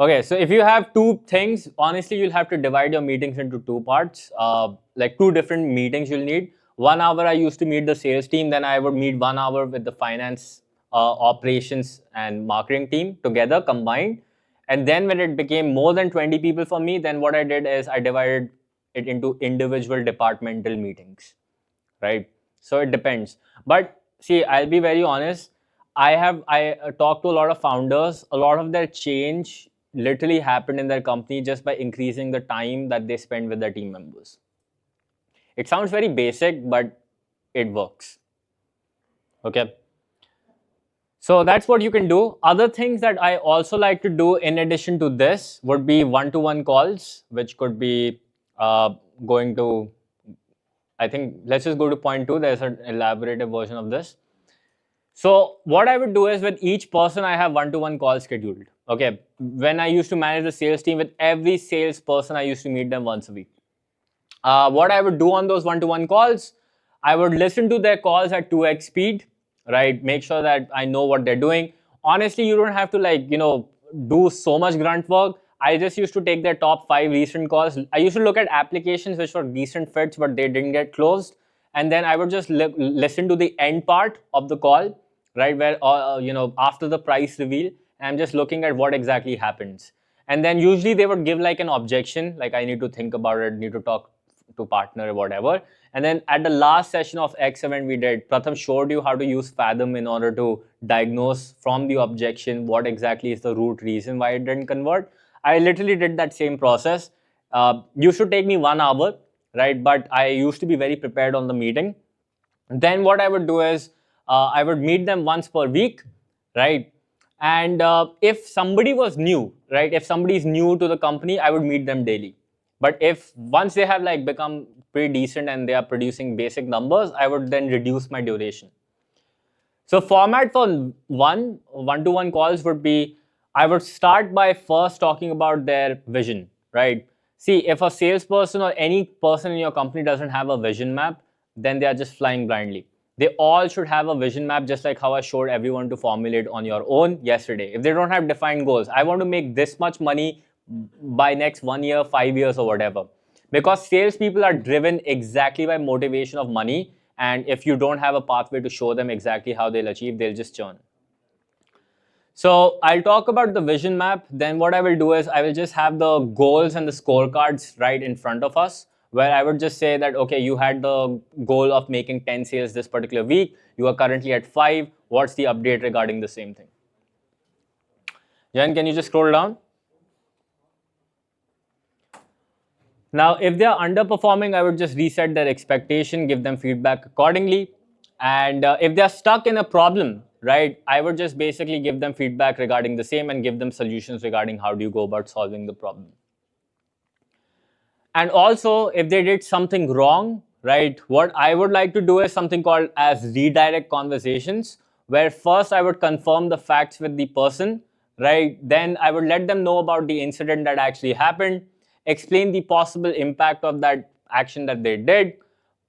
Okay, so if you have two things, honestly, you'll have to divide your meetings into two parts. Like two different meetings you'll need. 1 hour I used to meet the sales team, then I would meet 1 hour with the finance, operations, and marketing team together combined. And then when it became more than 20 people for me, then what I did is I divided it into individual departmental meetings, right? So it depends. But see, I'll be very honest. I talked to a lot of founders. A lot of their change literally happened in their company just by increasing the time that they spend with their team members. It sounds very basic, but it works. Okay. So that's what you can do. Other things that I also like to do in addition to this would be one-to-one calls, which could be going to, I think, let's just go to point two. There's an elaborative version of this. So what I would do is with each person, I have one-to-one calls scheduled. Okay. When I used to manage the sales team, with every salesperson, I used to meet them once a week. What I would do on those one-to-one calls, I would listen to their calls at 2x speed, right? Make sure that I know what they're doing. Honestly, you don't have to do so much grunt work. I just used to take their top 5 recent calls. I used to look at applications which were decent fits, but they didn't get closed. And then I would just listen to the end part of the call, right? Where, after the price reveal, I'm just looking at what exactly happens. And then usually they would give like an objection, like I need to think about it, need to talk to partner or whatever. And then at the last session of X event we did, Pratham showed you how to use Fathom in order to diagnose from the objection what exactly is the root reason why it didn't convert. I literally did that same process. Used to take me 1 hour, right? But I used to be very prepared on the meeting. Then what I would do is I would meet them once per week, right? And if somebody was new, right? If somebody is new to the company, I would meet them daily. But if once they have like become pretty decent and they are producing basic numbers, I would then reduce my duration. So format for one-to-one calls would be, I would start by first talking about their vision, right? See, if a salesperson or any person in your company doesn't have a vision map, then they are just flying blindly. They all should have a vision map, just like how I showed everyone to formulate on your own yesterday. If they don't have defined goals, I want to make this much money by next 1 year, 5 years, or whatever. Because salespeople are driven exactly by motivation of money. And if you don't have a pathway to show them exactly how they'll achieve, they'll just churn. So I'll talk about the vision map. Then what I will do is I will just have the goals and the scorecards right in front of us, where I would just say that, okay, you had the goal of making 10 sales this particular week. You are currently at 5. What's the update regarding the same thing? Jen, can you just scroll down? Now, if they are underperforming, I would just reset their expectation, give them feedback accordingly. And if they are stuck in a problem, right, I would just basically give them feedback regarding the same and give them solutions regarding how do you go about solving the problem. And also, if they did something wrong, right, what I would like to do is something called as redirect conversations, where first I would confirm the facts with the person, right? Then I would let them know about the incident that actually happened, explain the possible impact of that action that they did,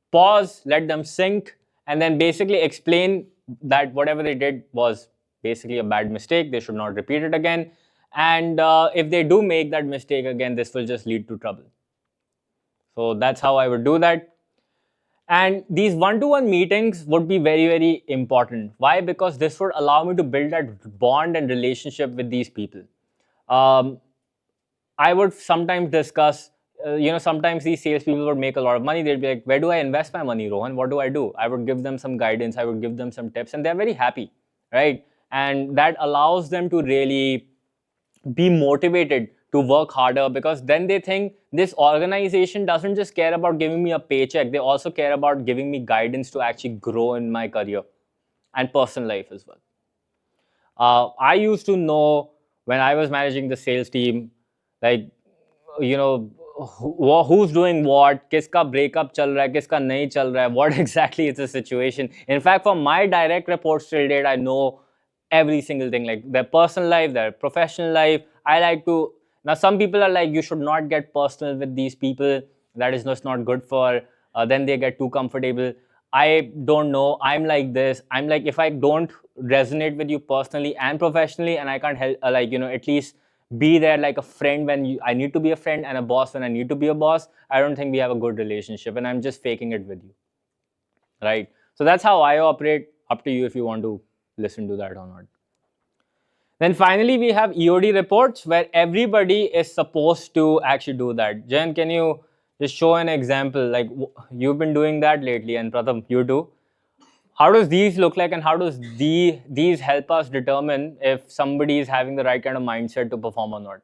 pause, let them sink, and then basically explain that whatever they did was basically a bad mistake. They should not repeat it again. And if they do make that mistake again, this will just lead to trouble. So that's how I would do that. And these one-to-one meetings would be very, very important. Why? Because this would allow me to build that bond and relationship with these people. I would sometimes discuss, sometimes these salespeople would make a lot of money. They'd be like, where do I invest my money, Rohan? What do I do? I would give them some guidance. I would give them some tips, and they're very happy, right? And that allows them to really be motivated to work harder, because then they think this organization doesn't just care about giving me a paycheck. They also care about giving me guidance to actually grow in my career and personal life as well. I used to know when I was managing the sales team, like, who's doing what, kiska breakup chal raha hai, kiska nahi chal raha hai, what exactly is the situation. In fact, for my direct reports till date, I know every single thing, like their personal life, their professional life. I like to, now some people are like, you should not get personal with these people. That is just not good for, then they get too comfortable. I don't know. I'm like this. I'm like, if I don't resonate with you personally and professionally, and I can't help, at least be there like a friend when I need to be a friend, and a boss when I need to be a boss, I don't think we have a good relationship, and I'm just faking it with you, right? So that's how I operate. Up to you if you want to listen to that or not. Then finally, we have EOD reports where everybody is supposed to actually do that. Jen, can you just show an example? Like you've been doing that lately, and Pratham, you too. How does these look like, and how does these help us determine if somebody is having the right kind of mindset to perform or not?